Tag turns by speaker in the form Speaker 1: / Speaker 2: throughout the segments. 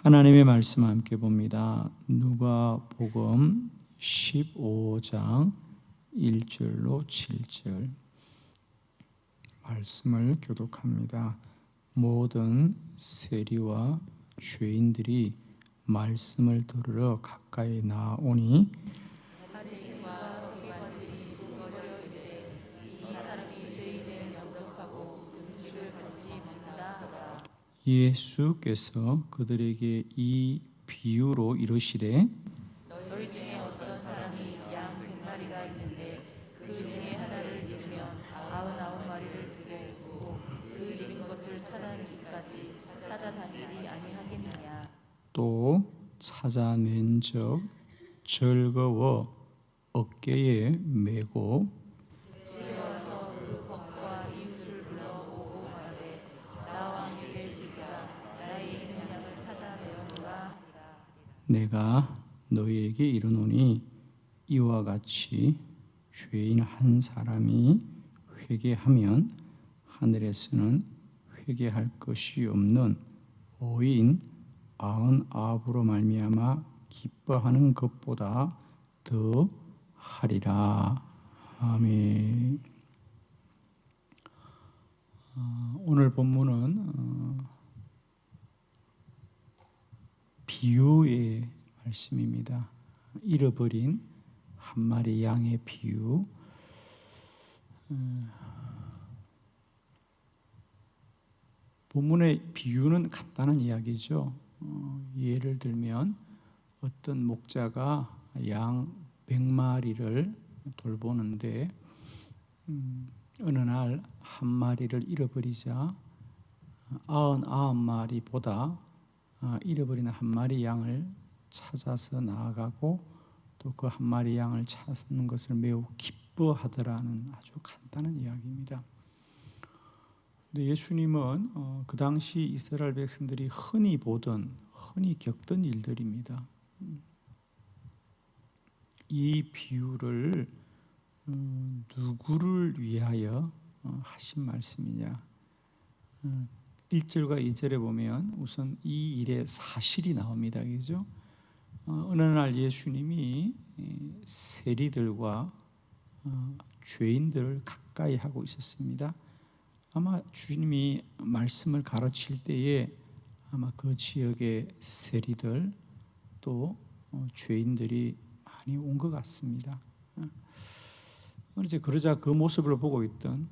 Speaker 1: 하나님의 말씀 함께 봅니다. 누가복음 15장 1절로 7절 말씀을 교독합니다. 모든 세리와 죄인들이 말씀을 들으러 가까이 나오니
Speaker 2: 바리새인과 서기관들이 수고하여 이르되 이 사람이 죄인을 영접하고 음식을 같이 먹는다 하더라.
Speaker 1: 예수께서 그들에게 이 비유로 이르시되
Speaker 2: 너희 중에 어떤 사람이 양 100마리가 있는데 그 중에 하나를 잃으면 99마리를 들에 두고 그 잃은 것을 찾아내기까지 찾아다니지 아니하겠느냐.
Speaker 1: 또 찾아낸 적 즐거워 어깨에 메고
Speaker 2: 집에 와서 그 벗과 이웃을 불러오고 말하되 나와 함께 지자 나의 잃은 양을 찾아내었노라 하니라.
Speaker 1: 내가 너희에게 이르노니 이와 같이 죄인 한 사람이 회개하면 하늘에서는 회개할 것이 없는 의인 99으로 말미암아 기뻐하는 것보다 더 하리라. 아멘. 오늘 본문은 비유의 말씀입니다. 잃어버린 한 마리 양의 비유. 본문의 비유는 간단한 이야기죠. 예를 들면 어떤 목자가 양 100마리를 돌보는데 어느 날 한 마리를 잃어버리자 99마리보다 잃어버린 한 마리 양을 찾아서 나아가고 또 그 한 마리 양을 찾는 것을 매우 기뻐하더라는 아주 간단한 이야기입니다. 근데 예수님은 그 당시 이스라엘 백성들이 흔히 겪던 일들입니다. 이 비유를 누구를 위하여 하신 말씀이냐? 1절과 2절에 보면 우선 이 일의 사실이 나옵니다. 그죠? 어느 날 예수님이 세리들과 죄인들을 가까이 하고 있었습니다. 아마 주님이 말씀을 가르칠 때에 아마 그 지역의 세리들 또 죄인들이 많이 온 것 같습니다. 그러자 그 모습을 보고 있던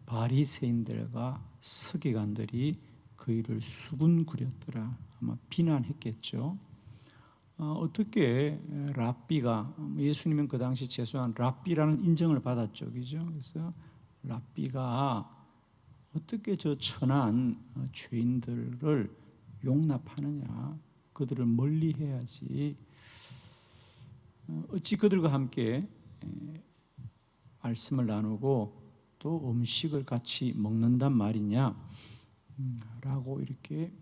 Speaker 1: 바리새인들과 서기관들이 그 일을 수군거렸더라. 아마 비난했겠죠. 어떻게 랍비가 예수님은 그 당시 최소한 랍비라는 인정을 받았죠, 그죠? 그래서 랍비가 어떻게 저 천한 죄인들을 용납하느냐? 그들을 멀리해야지. 어찌 그들과 함께 말씀을 나누고 또 음식을 같이 먹는단 말이냐? 라고 이렇게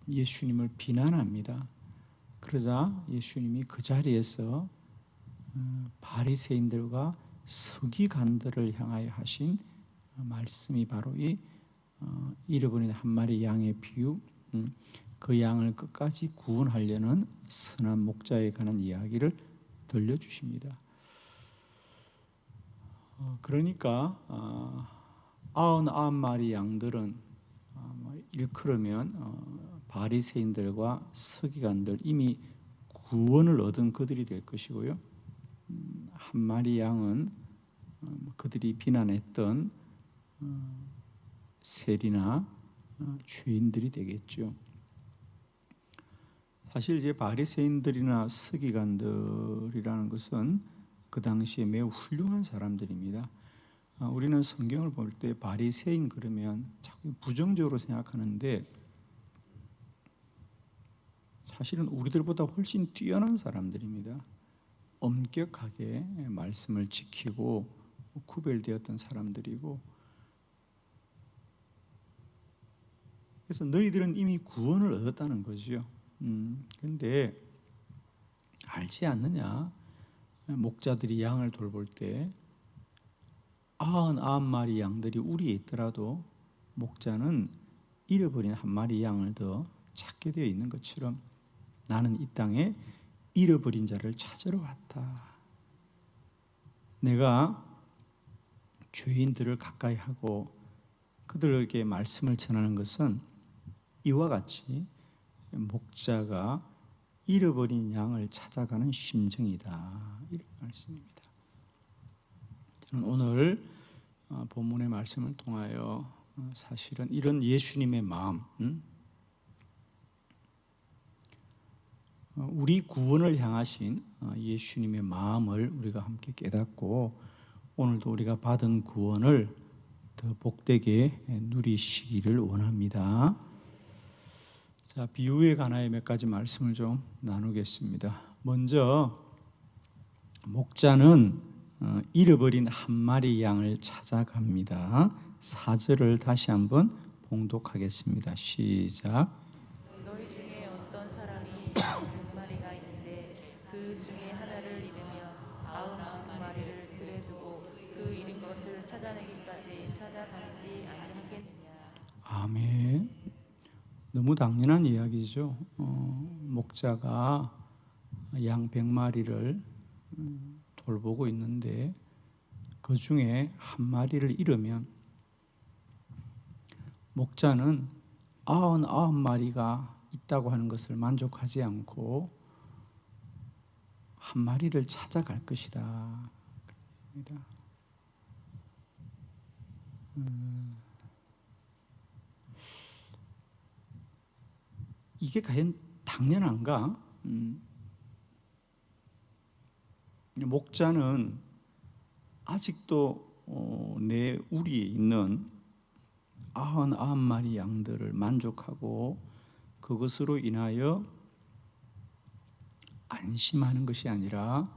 Speaker 1: 예수님을 비난합니다. 그러자 예수님이 그 자리에서 바리새인들과 서기관들을 향하여 하신 말씀이 바로 이 잃어버린 한 마리 양의 비유, 그 양을 끝까지 구원하려는 선한 목자에 관한 이야기를 들려주십니다. 그러니까 99마리 양들은 일컬으면 바리새인들과 서기관들 이미 구원을 얻은 그들이 될 것이고요. 한 마리 양은 그들이 비난했던 세리나 죄인들이 되겠죠. 사실 이제 바리새인들이나 서기관들이라는 것은 그 당시에 매우 훌륭한 사람들입니다. 우리는 성경을 볼 때 바리새인 그러면 자꾸 부정적으로 생각하는데 사실은 우리들보다 훨씬 뛰어난 사람들입니다. 엄격하게 말씀을 지키고 구별되었던 사람들이고, 그래서 너희들은 이미 구원을 얻었다는 거죠. 그런데 알지 않느냐? 목자들이 양을 돌볼 때 99마리 양들이 우리에 있더라도 목자는 잃어버린 한 마리 양을 더 찾게 되어 있는 것처럼 나는 이 땅에 잃어버린 자를 찾으러 왔다. 내가 죄인들을 가까이 하고 그들에게 말씀을 전하는 것은 이와 같이 목자가 잃어버린 양을 찾아가는 심정이다. 이런 말씀입니다. 저는 오늘 본문의 말씀을 통하여 사실은 이런 예수님의 마음, 우리 구원을 향하신 예수님의 마음을 우리가 함께 깨닫고 오늘도 우리가 받은 구원을 더 복되게 누리시기를 원합니다. 자, 비유에 관하여 몇 가지 말씀을 좀 나누겠습니다. 먼저 목자는 잃어버린 한 마리 양을 찾아갑니다. 4절을 다시 한번 봉독하겠습니다. 시작.
Speaker 2: 너희 중에 어떤 사람이 100마리가 있는데 그 중에 하나를 잃으면 99마리를 들에 두고 그 잃은 것을 찾아내기까지 찾아가지 아니하겠느냐.
Speaker 1: 아멘. 너무 당연한 이야기죠. 목자가 양 100마리를 돌보고 있는데 그 중에 한 마리를 잃으면 목자는 99마리가 있다고 하는 것을 만족하지 않고 한 마리를 찾아갈 것이다. 이게 과연 당연한가? 목자는 아직도 내 우리에 있는 99마리 양들을 만족하고 그것으로 인하여 안심하는 것이 아니라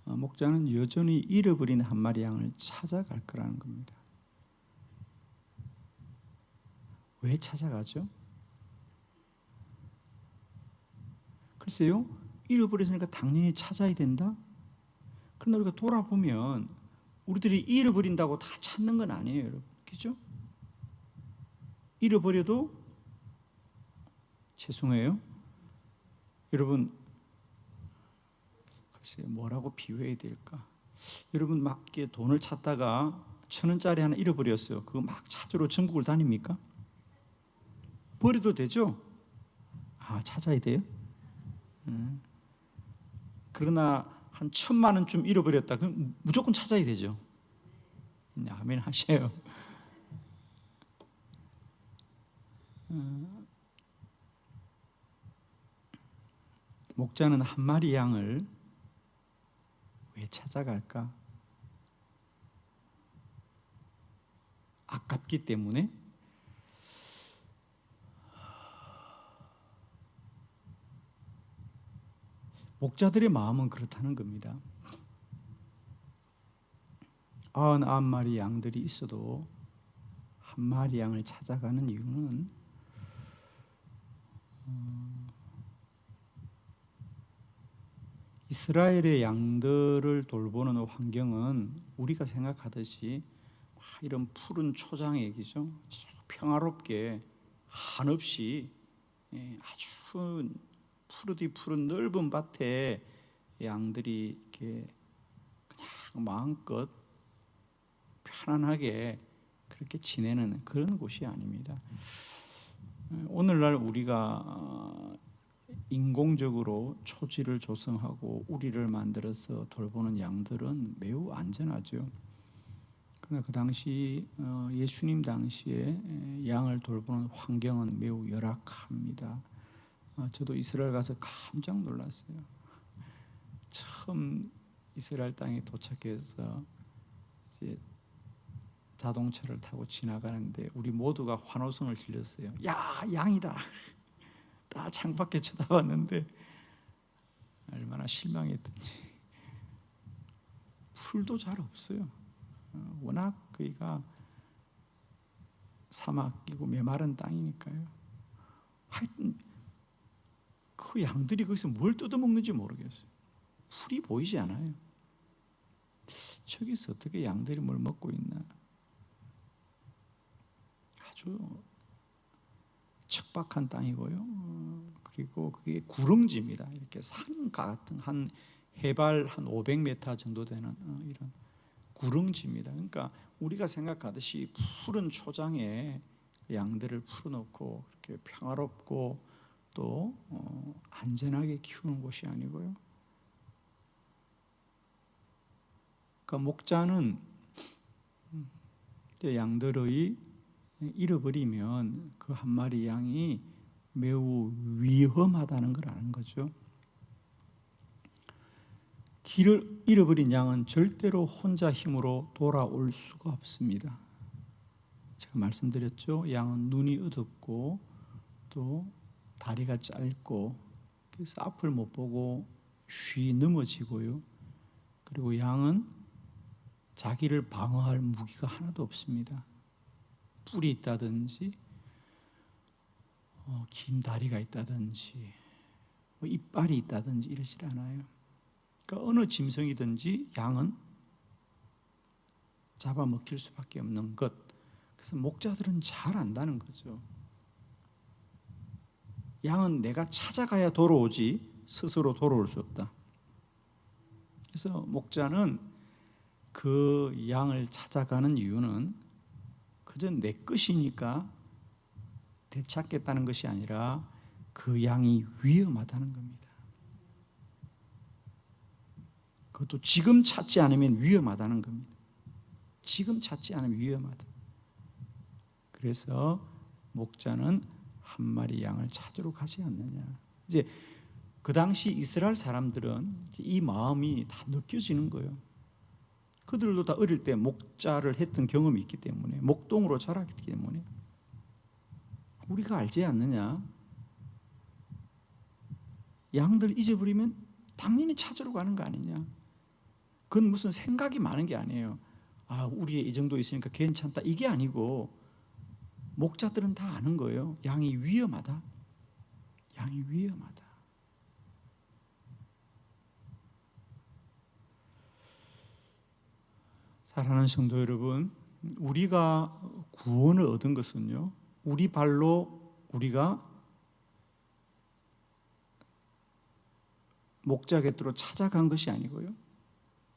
Speaker 1: 목자는 여전히 잃어버린 한 마리 양을 찾아갈 거라는 겁니다. 왜 찾아가죠? 글쎄요, 잃어버렸으니까 당연히 찾아야 된다? 그런데 우리가 돌아보면 우리들이 잃어버린다고 다 찾는 건 아니에요, 여러분. 그죠? 잃어버려도 죄송해요. 여러분, 글쎄 뭐라고 비유해야 될까? 여러분 막 이렇게 돈을 찾다가 1,000원짜리 하나 잃어버렸어요. 그거 막 찾으러 전국을 다닙니까? 버려도 되죠? 아, 찾아야 돼요? 그러나 한 1,000만 원쯤 잃어버렸다. 그럼 무조건 찾아야 되죠. 아멘 하세요. 목자는 한 마리 양을 왜 찾아갈까? 아깝기 때문에? 목자들의 마음은 그렇다는 겁니다. 99마리 양들이 있어도 한 마리 양을 찾아가는 이유는 이스라엘의 양들을 돌보는 환경은 우리가 생각하듯이 이런 푸른 초장액이죠. 평화롭게 한없이 아주 푸르디 푸른 넓은 밭에 양들이 이렇게 그냥 마음껏 편안하게 그렇게 지내는 그런 곳이 아닙니다. 오늘날 우리가 인공적으로 초지를 조성하고 우리를 만들어서 돌보는 양들은 매우 안전하죠. 그러나 그 당시 예수님 당시에 양을 돌보는 환경은 매우 열악합니다. 저도 이스라엘 가서 깜짝 놀랐어요. 처음 이스라엘 땅에 도착해서 이제 자동차를 타고 지나가는데 우리 모두가 환호성을 질렀어요. 야, 양이다. 다 창밖에 쳐다봤는데 얼마나 실망했던지. 풀도 잘 없어요. 워낙 거기가 사막이고 메마른 땅이니까요. 하여튼 그 양들이 거기서 뭘 뜯어먹는지 모르겠어요. 풀이 보이지 않아요. 저기서 어떻게 양들이 뭘 먹고 있나. 아주 척박한 땅이고요. 그리고 그게 구릉지입니다. 이렇게 산과 같은 한 해발 한 500m 정도 되는 이런 구릉지입니다. 그러니까 우리가 생각하듯이 푸른 초장에 양들을 풀어놓고 이렇게 평화롭고 또 안전하게 키우는 곳이 아니고요. 그러니까 목자는 양들의 잃어버리면 그 한 마리 양이 매우 위험하다는 걸 아는 거죠. 길을 잃어버린 양은 절대로 혼자 힘으로 돌아올 수가 없습니다. 제가 말씀드렸죠. 양은 눈이 어둡고 또 다리가 짧고 그래서 앞을 못 보고 쉬 넘어지고요. 그리고 양은 자기를 방어할 무기가 하나도 없습니다. 뿔이 있다든지 긴 다리가 있다든지 이빨이 있다든지 이러지 않아요. 그러니까 어느 짐승이든지 양은 잡아먹힐 수밖에 없는 것. 그래서 목자들은 잘 안다는 거죠. 양은 내가 찾아가야 돌아오지 스스로 돌아올 수 없다. 그래서 목자는 그 양을 찾아가는 이유는 그저 내 것이니까 되찾겠다는 것이 아니라 그 양이 위험하다는 겁니다. 그것도 지금 찾지 않으면 위험하다는 겁니다. 지금 찾지 않으면 위험하다. 그래서 목자는 한 마리 양을 찾으러 가지 않느냐. 이제 그 당시 이스라엘 사람들은 이 마음이 다 느껴지는 거예요. 그들도 다 어릴 때 목자를 했던 경험이 있기 때문에 목동으로 자랐기 때문에 우리가 알지 않느냐. 양들 잊어버리면 당연히 찾으러 가는 거 아니냐. 그건 무슨 생각이 많은 게 아니에요. 우리 이 정도 있으니까 괜찮다 이게 아니고 목자들은 다 아는 거예요. 양이 위험하다. 양이 위험하다. 사랑하는 성도 여러분, 우리가 구원을 얻은 것은요, 우리 발로 우리가 목자 곁으로 찾아간 것이 아니고요,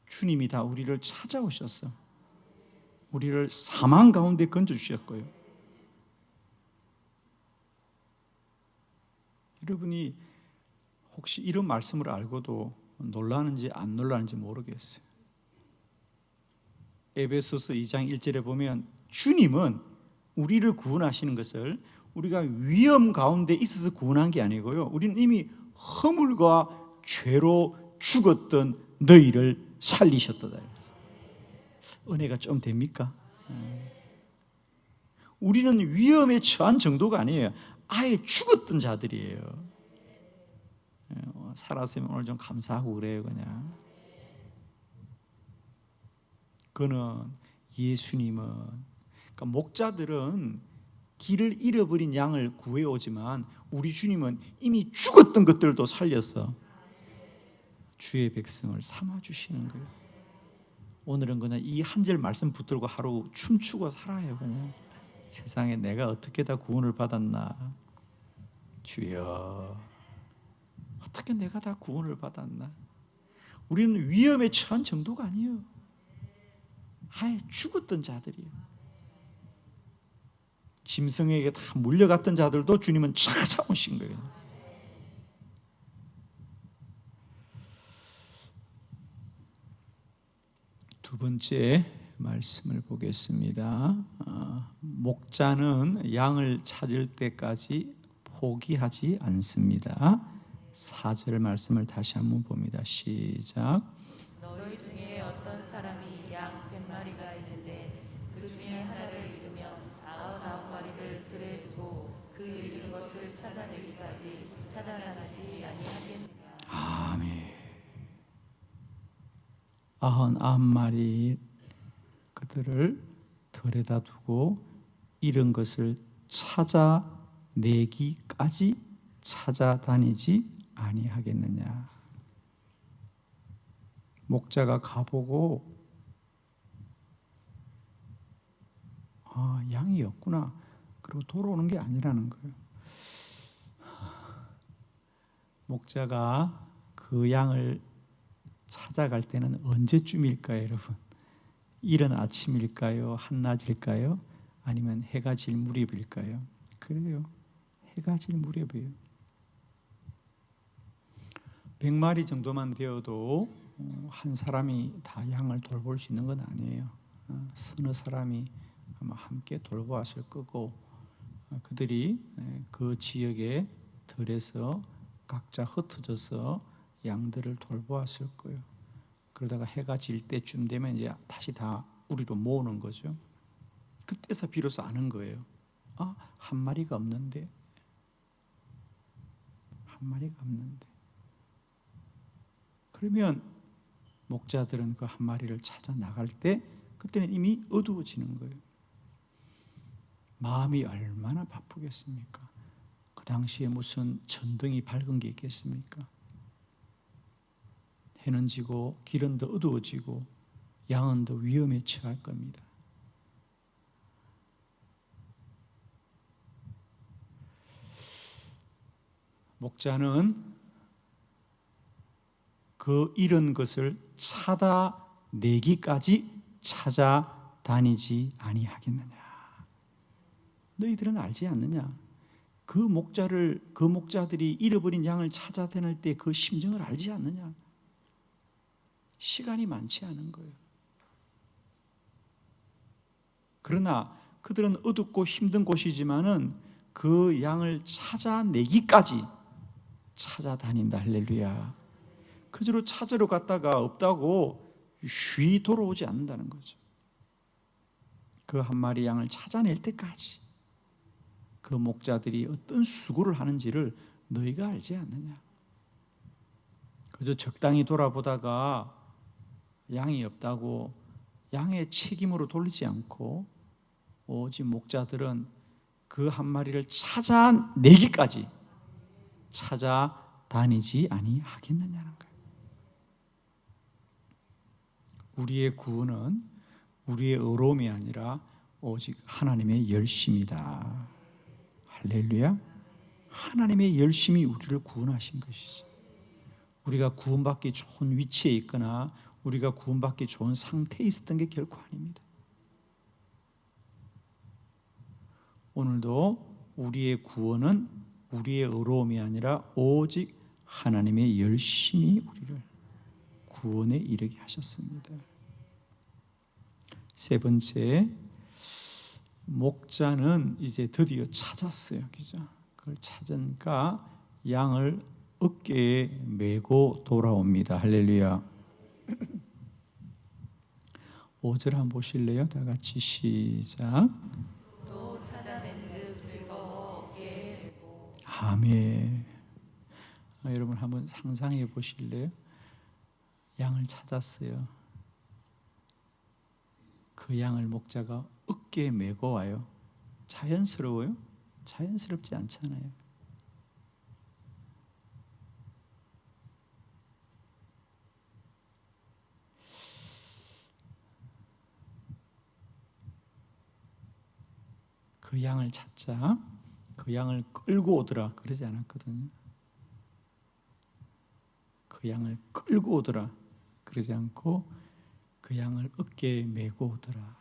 Speaker 1: 주님이 다 우리를 찾아오셔서 우리를 사망 가운데 건져주셨고요. 여러분이 혹시 이런 말씀을 알고도 놀라는지 안 놀라는지 모르겠어요. 에베소서 2장 1절에 보면 주님은 우리를 구원하시는 것을 우리가 위험 가운데 있어서 구원한 게 아니고요, 우리는 이미 허물과 죄로 죽었던 너희를 살리셨다. 은혜가 좀 됩니까? 우리는 위험에 처한 정도가 아니에요. 아예 죽었던 자들이에요. 살았으면 오늘 좀 감사하고 그래요. 그는 예수님은, 그러니까 목자들은 길을 잃어버린 양을 구해오지만 우리 주님은 이미 죽었던 것들도 살려서 주의 백성을 삼아주시는 거예요. 오늘은 그냥 이 한 절 말씀 붙들고 하루 춤추고 살아요. 그냥 세상에 내가 어떻게 다 구원을 받았나. 주여, 어떻게 내가 다 구원을 받았나. 우리는 위험에 처한 정도가 아니에요. 아예 죽었던 자들이에요. 짐승에게 다 물려갔던 자들도 주님은 찾아오신 거예요. 두 번째 말씀을 보겠습니다. 목자는 양을 찾을 때까지 포기하지 않습니다. 4절 말씀을 다시 한번 봅니다. 시작.
Speaker 2: 너희 중에 어떤 사람이 양 100마리가 있는데 그 중에 하나를 잃으면 99마리를 들에 두고 그 잃은 것을 찾아내기까지 찾아다니지 아니하겠느냐.
Speaker 1: 아멘. 99마리 그들을 들에다 두고 잃은 것을 찾아내기까지 찾아다니지 아니하겠느냐. 목자가 가보고 양이 없구나 그리고 돌아오는 게 아니라는 거예요. 목자가 그 양을 찾아갈 때는 언제쯤일까요, 여러분? 이른 아침일까요? 한낮일까요? 아니면 해가 질 무렵일까요? 그래요. 해가 질 무렵이에요. 100마리 정도만 되어도 한 사람이 다 양을 돌볼 수 있는 건 아니에요. 서너 사람이 아마 함께 돌보았을 거고, 그들이 그 지역의 들에서 각자 흩어져서 양들을 돌보았을 거예요. 그러다가 해가 질 때쯤 되면 이제 다시 다 우리로 모으는 거죠. 그때서 비로소 아는 거예요. 한 마리가 없는데, 한 마리가 없는데. 그러면 목자들은 그 한 마리를 찾아 나갈 때 그때는 이미 어두워지는 거예요. 마음이 얼마나 바쁘겠습니까? 그 당시에 무슨 전등이 밝은 게 있겠습니까? 해는 지고 길은 더 어두워지고 양은 더 위험에 처할 겁니다. 목자는 그 잃은 것을 찾아내기까지 찾아다니지 아니하겠느냐. 너희들은 알지 않느냐? 그 목자들이 잃어버린 양을 찾아다닐 때 그 심정을 알지 않느냐? 시간이 많지 않은 거예요. 그러나 그들은 어둡고 힘든 곳이지만은 그 양을 찾아내기까지 찾아다닌다. 할렐루야. 그저로 찾으러 갔다가 없다고 쉬 돌아오지 않는다는 거죠. 그 한 마리 양을 찾아낼 때까지 그 목자들이 어떤 수고를 하는지를 너희가 알지 않느냐. 그저 적당히 돌아보다가 양이 없다고 양의 책임으로 돌리지 않고 오직 목자들은 그 한 마리를 찾아내기까지 찾아다니지 아니하겠느냐는 거예요. 우리의 구원은 우리의 의로움이 아니라 오직 하나님의 열심이다. 할렐루야. 하나님의 열심이 우리를 구원하신 것이지. 우리가 구원받기 좋은 위치에 있거나 우리가 구원받기 좋은 상태에 있었던 게 결코 아닙니다. 오늘도 우리의 구원은 우리의 의로움이 아니라 오직 하나님의 열심이 우리를 구원에 이르게 하셨습니다. 세 번째, 목자는 이제 드디어 찾았어요. 그죠? 그걸 찾으니까 양을 어깨에 메고 돌아옵니다. 할렐루야. 5절 한번 보실래요? 다 같이 시작.
Speaker 2: 또 찾아낸즉 즐거워 어깨에 메고.
Speaker 1: 아멘. 여러분 한번 상상해 보실래요? 양을 찾았어요. 그 양을 목자가 어깨에 메고 와요. 자연스러워요? 자연스럽지 않잖아요. 그 양을 찾자 그 양을 끌고 오더라 그러지 않았거든요. 그 양을 끌고 오더라 그러지 않고 그 양을 어깨에 메고 오더라.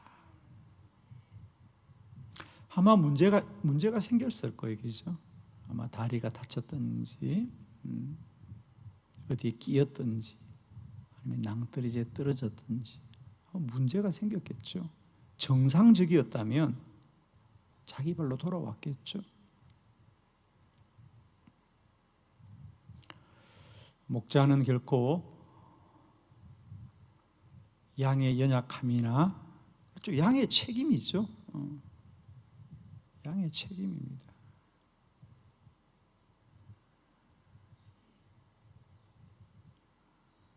Speaker 1: 아마 문제가 생겼을 거예요. 그죠? 아마 다리가 다쳤든지 어디에 끼었든지 아니면 낭떠러지에 떨어졌든지 문제가 생겼겠죠. 정상적이었다면 자기 발로 돌아왔겠죠. 목자는 결코 양의 연약함이나 양의 책임이죠. 양의 책임입니다.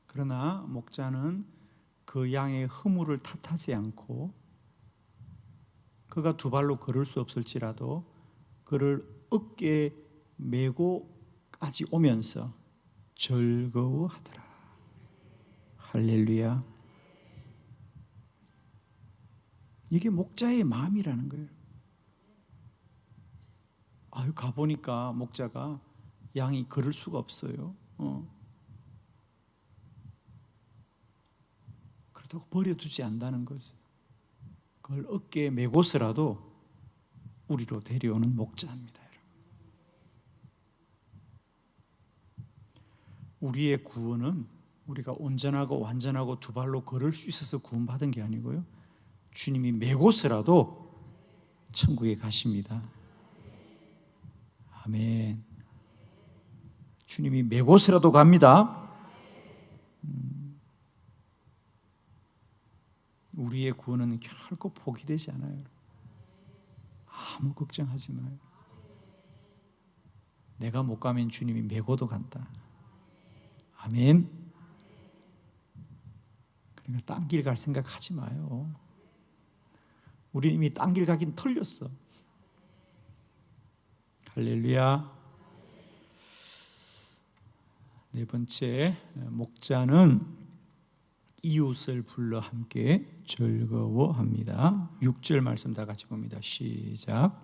Speaker 1: 그러나 목자는 그 양의 허물을 탓하지 않고 그가 두 발로 걸을 수 없을지라도 그를 어깨에 메고까지 오면서 즐거워하더라. 할렐루야. 이게 목자의 마음이라는 거예요. 가보니까 목자가 양이 걸을 수가 없어요. 그렇다고 버려두지 않는다는 거지. 그걸 어깨에 메고서라도 우리로 데려오는 목자입니다. 여러분. 우리의 구원은 우리가 온전하고 완전하고 두 발로 걸을 수 있어서 구원받은 게 아니고요, 주님이 메고서라도 천국에 가십니다. 아멘. 주님이 메고서라도 갑니다. 우리의 구원은 결코 포기되지 않아요. 아무 걱정하지 마요. 내가 못 가면 주님이 메고도 간다. 아멘. 그러니까 딴 길 갈 생각하지 마요. 우리 이미 딴 길 가긴 털렸어. 할렐루야. 네 번째, 목자는 이웃을 불러 함께 즐거워합니다. 6절 말씀 다 같이 봅니다. 시작.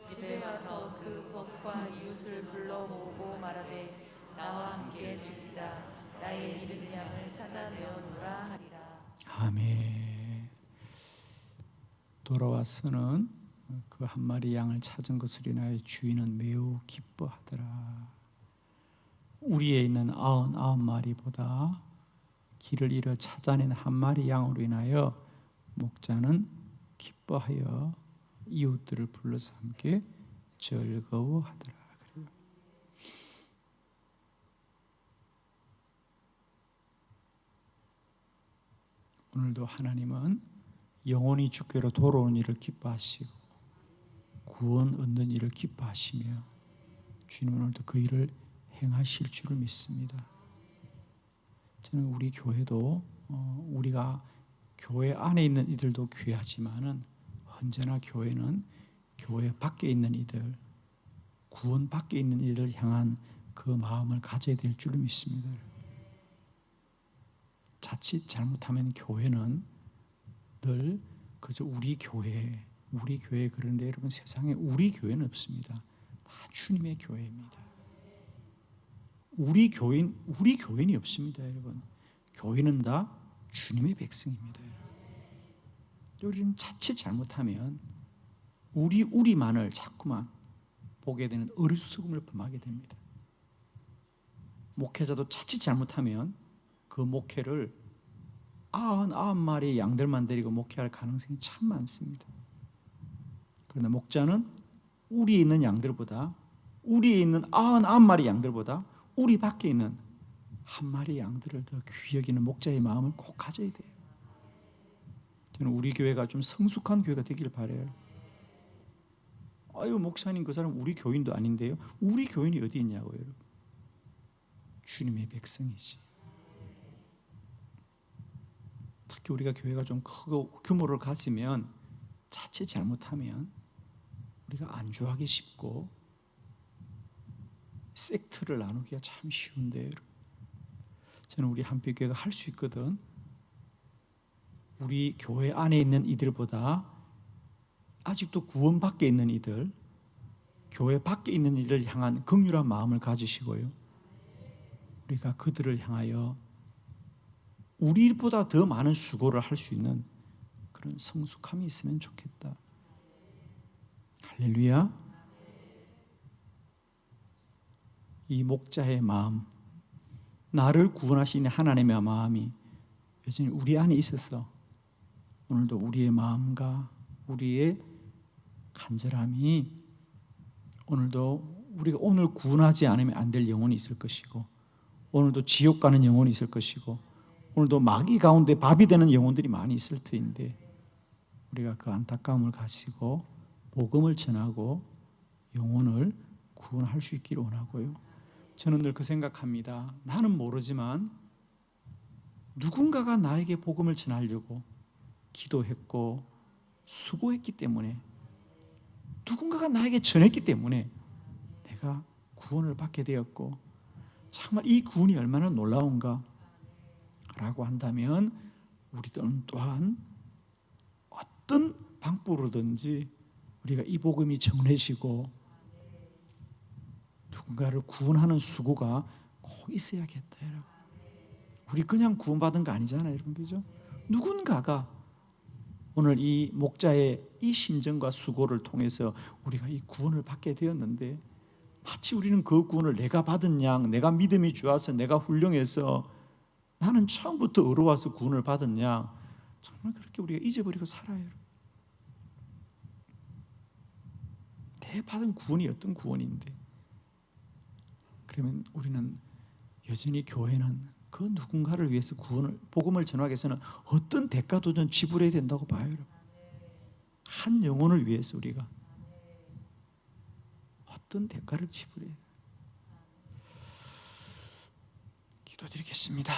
Speaker 2: 집에 와서 그 벗과 이웃을 불러 모으고 말하되 나와 함께 지키자. 나의 잃은 양을 찾아내어노라 하리라.
Speaker 1: 아멘. 돌아와서는 그 한 마리 양을 찾은 것을 인하여 주인은 매우 기뻐하더라. 우리에 있는 99마리보다 길을 잃어 찾아낸 한 마리 양으로 인하여 목자는 기뻐하여 이웃들을 불러서 함께 즐거워하더라. 그래요. 오늘도 하나님은 영혼이 주께로 돌아오는 일을 기뻐하시고 구원 얻는 일을 기뻐하시며 주님은 오늘도 그 일을 행하실 줄을 믿습니다. 저는 우리 교회도 우리가 교회 안에 있는 이들도 귀하지만은 언제나 교회는 교회 밖에 있는 이들, 구원 밖에 있는 이들을 향한 그 마음을 가져야 될 줄을 믿습니다. 자칫 잘못하면 교회는 늘 그저 우리 교회 그런데 여러분 세상에 우리 교회는 없습니다. 다 주님의 교회입니다. 우리 교인이 없습니다, 여러분. 교인은 다 주님의 백성입니다. 우리는 자칫 잘못하면 우리만을 자꾸만 보게 되는 어리석음을 범하게 됩니다. 목회자도 자칫 잘못하면 그 목회를 99마리의 양들만 데리고 목회할 가능성이 참 많습니다. 그러나 목자는 우리에 있는 양들보다, 우리에 있는 99마리 양들보다 우리 밖에 있는 한 마리 양들을 더 귀히 여기는 목자의 마음을 꼭 가져야 돼요. 저는 우리 교회가 좀 성숙한 교회가 되길 바라요. 아유, 목사님 그 사람 우리 교인도 아닌데요. 우리 교인이 어디 있냐고요, 여러분. 주님의 백성이지. 특히 우리가 교회가 좀 크고 규모를 가지면 자칫 잘못하면 우리가 안주하기 쉽고 섹트를 나누기가 참 쉬운데, 저는 우리 한빛교회가 할 수 있거든. 우리 교회 안에 있는 이들보다 아직도 구원 밖에 있는 이들, 교회 밖에 있는 이들을 향한 긍휼한 마음을 가지시고요, 우리가 그들을 향하여 우리보다 더 많은 수고를 할 수 있는 그런 성숙함이 있으면 좋겠다. 할렐루야. 이 목자의 마음, 나를 구원하시는 하나님의 마음이 여전히 우리 안에 있어서 오늘도 우리의 마음과 우리의 간절함이, 오늘도 우리가 오늘 구원하지 않으면 안 될 영혼이 있을 것이고, 오늘도 지옥 가는 영혼이 있을 것이고, 오늘도 마귀 가운데 밥이 되는 영혼들이 많이 있을 터인데, 우리가 그 안타까움을 가지고 복음을 전하고 영혼을 구원할 수 있기를 원하고요. 저는 늘 그 생각합니다. 나는 모르지만 누군가가 나에게 복음을 전하려고 기도했고 수고했기 때문에, 누군가가 나에게 전했기 때문에 내가 구원을 받게 되었고, 정말 이 구원이 얼마나 놀라운가 라고 한다면 우리들은 또한 어떤 방법으로든지 우리가 이 복음이 전해지고 누군가를 구원하는 수고가 꼭 있어야겠다, 여러분. 우리 그냥 구원받은 거 아니잖아요, 여러분, 그죠? 누군가가 오늘 이 목자의 이 심정과 수고를 통해서 우리가 이 구원을 받게 되었는데, 마치 우리는 그 구원을 내가 받은 양, 내가 믿음이 좋아서 내가 훌륭해서 나는 처음부터 의로워서 구원을 받은 양, 정말 그렇게 우리가 잊어버리고 살아요. 내 받은 구원이 어떤 구원인데, 그러면 우리는 여전히 교회는 그 누군가를 위해서 구원을, 복음을 전하기 위해서는 어떤 대가도 좀 지불해야 된다고 봐요, 여러분. 한 영혼을 위해서 우리가 어떤 대가를 지불해야 돼요. 기도드리겠습니다.